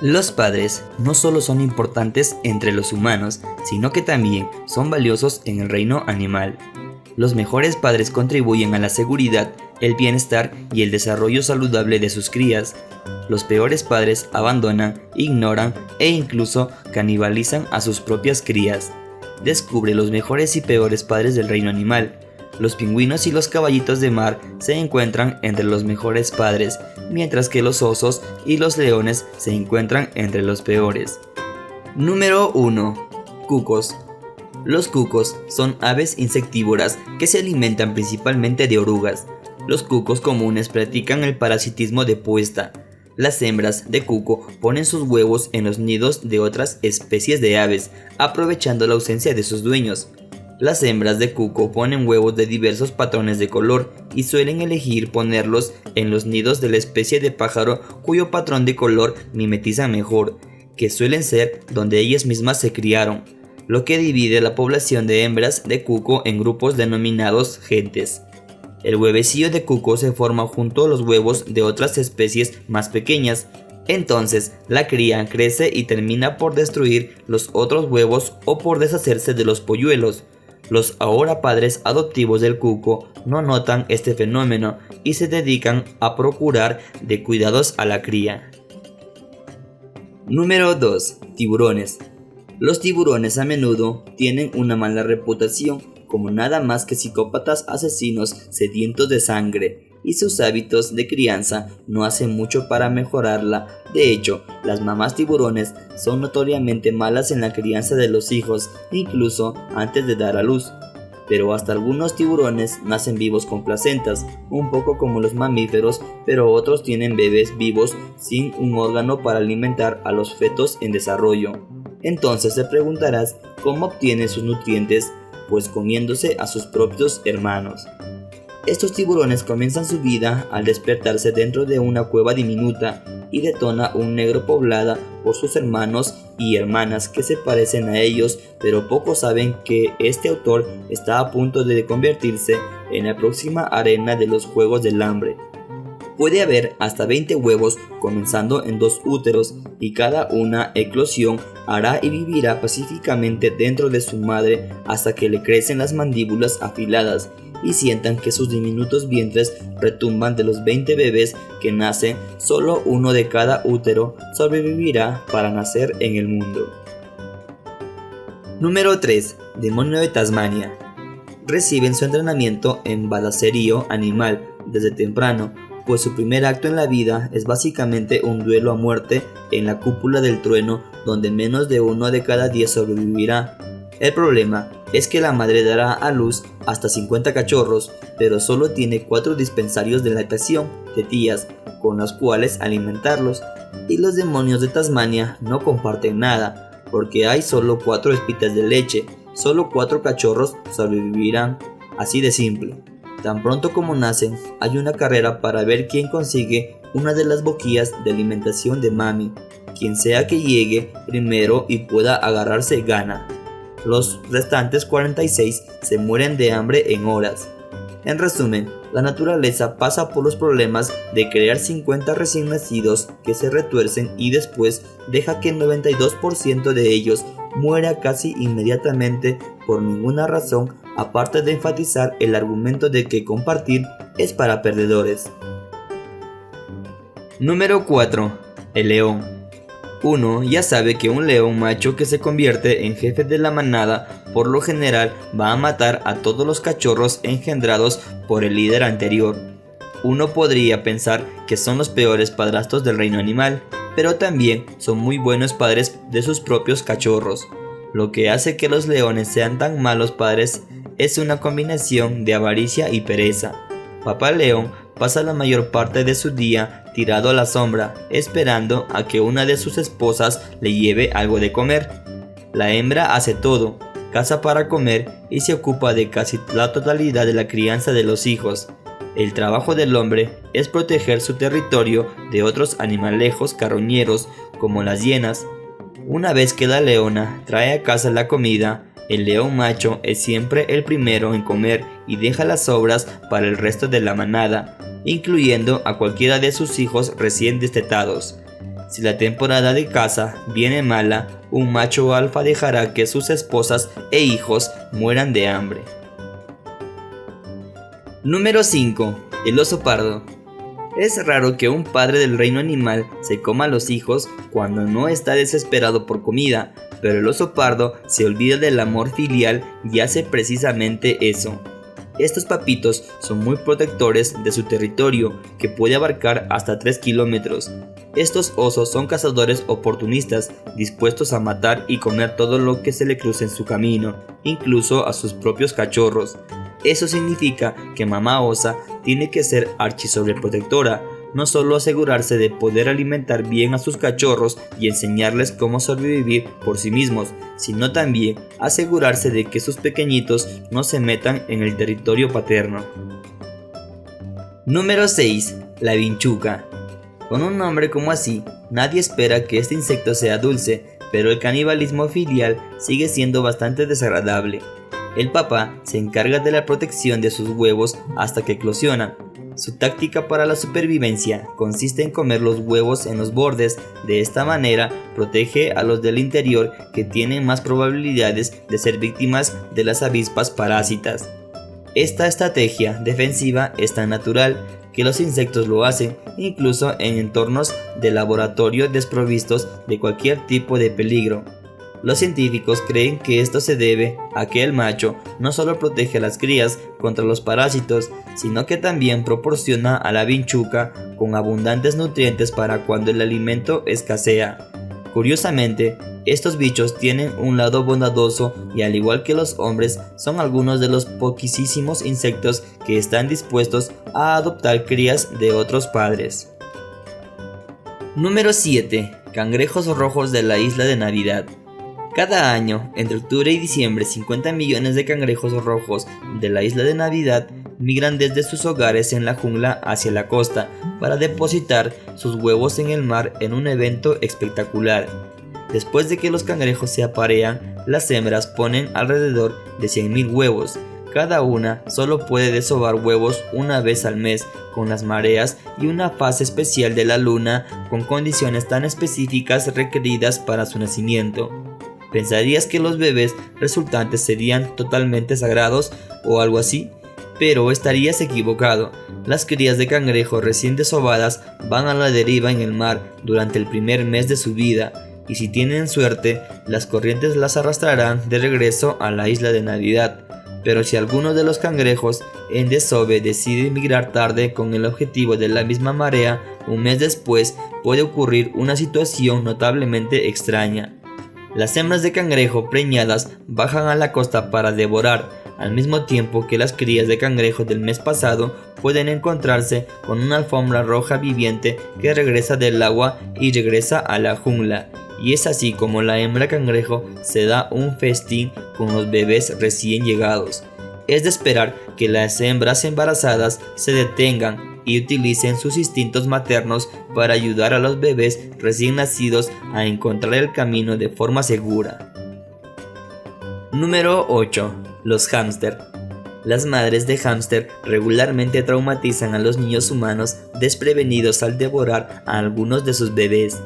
Los padres no solo son importantes entre los humanos, sino que también son valiosos en el reino animal. Los mejores padres contribuyen a la seguridad, el bienestar y el desarrollo saludable de sus crías. Los peores padres abandonan, ignoran e incluso canibalizan a sus propias crías. Descubre los mejores y peores padres del reino animal. Los pingüinos y los caballitos de mar se encuentran entre los mejores padres, mientras que los osos y los leones se encuentran entre los peores. Número 1. Cucos. Los cucos son aves insectívoras que se alimentan principalmente de orugas. Los cucos comunes practican el parasitismo de puesta. Las hembras de cuco ponen sus huevos en los nidos de otras especies de aves, aprovechando la ausencia de sus dueños. Las hembras de cuco ponen huevos de diversos patrones de color y suelen elegir ponerlos en los nidos de la especie de pájaro cuyo patrón de color mimetizan mejor, que suelen ser donde ellas mismas se criaron, lo que divide la población de hembras de cuco en grupos denominados gentes. El huevecillo de cuco se forma junto a los huevos de otras especies más pequeñas. Entonces, la cría crece y termina por destruir los otros huevos o por deshacerse de los polluelos. Los ahora padres adoptivos del cuco no notan este fenómeno y se dedican a procurar de cuidados a la cría. Número 2. Tiburones. Los tiburones a menudo tienen una mala reputación como nada más que psicópatas asesinos sedientos de sangre, y sus hábitos de crianza no hacen mucho para mejorarla. De hecho, las mamás tiburones son notoriamente malas en la crianza de los hijos, incluso antes de dar a luz. Pero hasta algunos tiburones nacen vivos con placentas, un poco como los mamíferos, pero otros tienen bebés vivos sin un órgano para alimentar a los fetos en desarrollo. Entonces te preguntarás cómo obtienen sus nutrientes, pues comiéndose a sus propios hermanos. Estos tiburones comienzan su vida al despertarse dentro de una cueva diminuta y detona un negro poblada por sus hermanos y hermanas que se parecen a ellos, pero pocos saben que este autor está a punto de convertirse en la próxima arena de los Juegos del Hambre. Puede haber hasta 20 huevos comenzando en 2 úteros y cada una eclosión hará y vivirá pacíficamente dentro de su madre hasta que le crecen las mandíbulas afiladas y sientan que sus diminutos vientres retumban de los 20 bebés que nacen. Solo uno de cada útero sobrevivirá para nacer en el mundo. Número 3. Demonio de Tasmania. Reciben su entrenamiento en balacerío animal desde temprano, pues su primer acto en la vida es básicamente un duelo a muerte en la cúpula del trueno, donde menos de 1 de cada 10 sobrevivirá. El problema es que la madre dará a luz hasta 50 cachorros, pero solo tiene 4 dispensarios de lactación, tetillas, con las cuales alimentarlos, y los demonios de Tasmania no comparten nada, porque hay solo 4 espitas de leche. Solo 4 cachorros sobrevivirán, así de simple. Tan pronto como nacen, hay una carrera para ver quién consigue una de las boquillas de alimentación de mami. Quien sea que llegue primero y pueda agarrarse gana. Los restantes 46 se mueren de hambre en horas. En resumen, la naturaleza pasa por los problemas de crear 50 recién nacidos que se retuercen y después deja que el 92% de ellos muera casi inmediatamente por ninguna razón aparte de enfatizar el argumento de que compartir es para perdedores. Número 4. El león. Uno ya sabe que un león macho que se convierte en jefe de la manada por lo general va a matar a todos los cachorros engendrados por el líder anterior. Uno podría pensar que son los peores padrastros del reino animal, pero también son muy buenos padres de sus propios cachorros. Lo que hace que los leones sean tan malos padres es una combinación de avaricia y pereza. Papá León pasa la mayor parte de su día tirado a la sombra, esperando a que una de sus esposas le lleve algo de comer. La hembra hace todo, caza para comer y se ocupa de casi la totalidad de la crianza de los hijos. El trabajo del hombre es proteger su territorio de otros animalejos carroñeros como las hienas. Una vez que la leona trae a casa la comida, el león macho es siempre el primero en comer y deja las sobras para el resto de la manada, incluyendo a cualquiera de sus hijos recién destetados. Si la temporada de caza viene mala, un macho alfa dejará que sus esposas e hijos mueran de hambre. Número 5. El oso pardo. Es raro que un padre del reino animal se coma a los hijos cuando no está desesperado por comida, pero el oso pardo se olvida del amor filial y hace precisamente eso. Estos papitos son muy protectores de su territorio, que puede abarcar hasta 3 kilómetros. Estos osos son cazadores oportunistas, dispuestos a matar y comer todo lo que se le cruce en su camino, incluso a sus propios cachorros. Eso significa que mamá osa tiene que ser archisobreprotectora, no solo asegurarse de poder alimentar bien a sus cachorros y enseñarles cómo sobrevivir por sí mismos, sino también asegurarse de que sus pequeñitos no se metan en el territorio paterno. Número 6. La vinchuca. Con un nombre como así, nadie espera que este insecto sea dulce, pero el canibalismo filial sigue siendo bastante desagradable. El papá se encarga de la protección de sus huevos hasta que eclosionan. Su táctica para la supervivencia consiste en comer los huevos en los bordes. De esta manera protege a los del interior, que tienen más probabilidades de ser víctimas de las avispas parásitas. Esta estrategia defensiva es tan natural que los insectos lo hacen, incluso en entornos de laboratorio desprovistos de cualquier tipo de peligro. Los científicos creen que esto se debe a que el macho no solo protege a las crías contra los parásitos, sino que también proporciona a la vinchuca con abundantes nutrientes para cuando el alimento escasea. Curiosamente, estos bichos tienen un lado bondadoso y, al igual que los hombres, son algunos de los poquísimos insectos que están dispuestos a adoptar crías de otros padres. Número 7. Cangrejos rojos de la isla de Navidad. Cada año, entre octubre y diciembre, 50 millones de cangrejos rojos de la isla de Navidad migran desde sus hogares en la jungla hacia la costa para depositar sus huevos en el mar en un evento espectacular. Después de que los cangrejos se aparean, las hembras ponen alrededor de 100.000 huevos. Cada una solo puede desovar huevos una vez al mes, con las mareas y una fase especial de la luna con condiciones tan específicas requeridas para su nacimiento. Pensarías que los bebés resultantes serían totalmente sagrados o algo así, pero estarías equivocado. Las crías de cangrejo recién desovadas van a la deriva en el mar durante el primer mes de su vida, y si tienen suerte, las corrientes las arrastrarán de regreso a la isla de Navidad. Pero si alguno de los cangrejos en desove decide migrar tarde con el objetivo de la misma marea, un mes después puede ocurrir una situación notablemente extraña. Las hembras de cangrejo preñadas bajan a la costa para devorar, al mismo tiempo que las crías de cangrejo del mes pasado pueden encontrarse con una alfombra roja viviente que regresa del agua y regresa a la jungla. Y es así como la hembra cangrejo se da un festín con los bebés recién llegados. Es de esperar que las hembras embarazadas se detengan y utilicen sus instintos maternos para ayudar a los bebés recién nacidos a encontrar el camino de forma segura. Número 8. Los hámster. Las madres de hámster regularmente traumatizan a los niños humanos desprevenidos al devorar a algunos de sus bebés.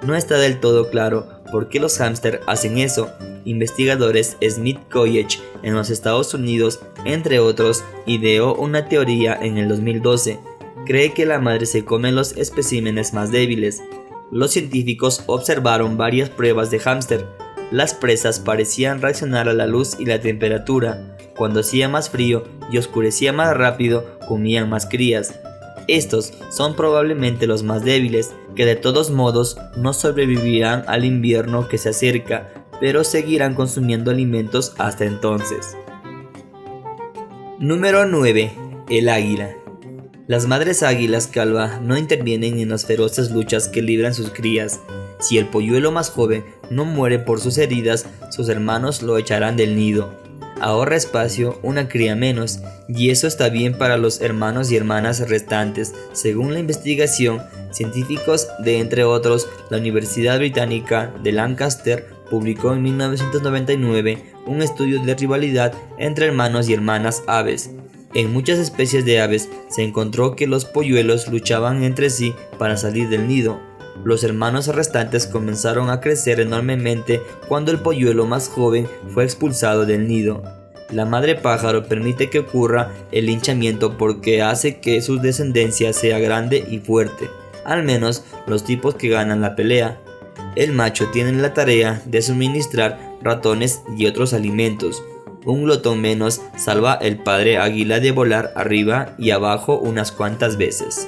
No está del todo claro por qué los hámster hacen eso. Investigadores Smith College en los Estados Unidos, entre otros, ideó una teoría en el 2012. Cree que la madre se come los especímenes más débiles. Los científicos observaron varias pruebas de hámster. Las presas parecían reaccionar a la luz y la temperatura. Cuando hacía más frío y oscurecía más rápido, comían más crías. Estos son probablemente los más débiles, que de todos modos no sobrevivirán al invierno que se acerca, pero seguirán consumiendo alimentos hasta entonces. Número 9. El águila. Las madres águilas calva no intervienen en las feroces luchas que libran sus crías. Si el polluelo más joven no muere por sus heridas, sus hermanos lo echarán del nido. Ahorra espacio una cría menos, y eso está bien para los hermanos y hermanas restantes. Según la investigación, científicos de, entre otros, la Universidad Británica de Lancaster publicó en 1999 un estudio de rivalidad entre hermanos y hermanas aves. En muchas especies de aves se encontró que los polluelos luchaban entre sí para salir del nido. Los hermanos restantes comenzaron a crecer enormemente cuando el polluelo más joven fue expulsado del nido. La madre pájaro permite que ocurra el linchamiento porque hace que su descendencia sea grande y fuerte, al menos los tipos que ganan la pelea. El macho tiene la tarea de suministrar ratones y otros alimentos. Un glotón menos salva el padre águila de volar arriba y abajo unas cuantas veces.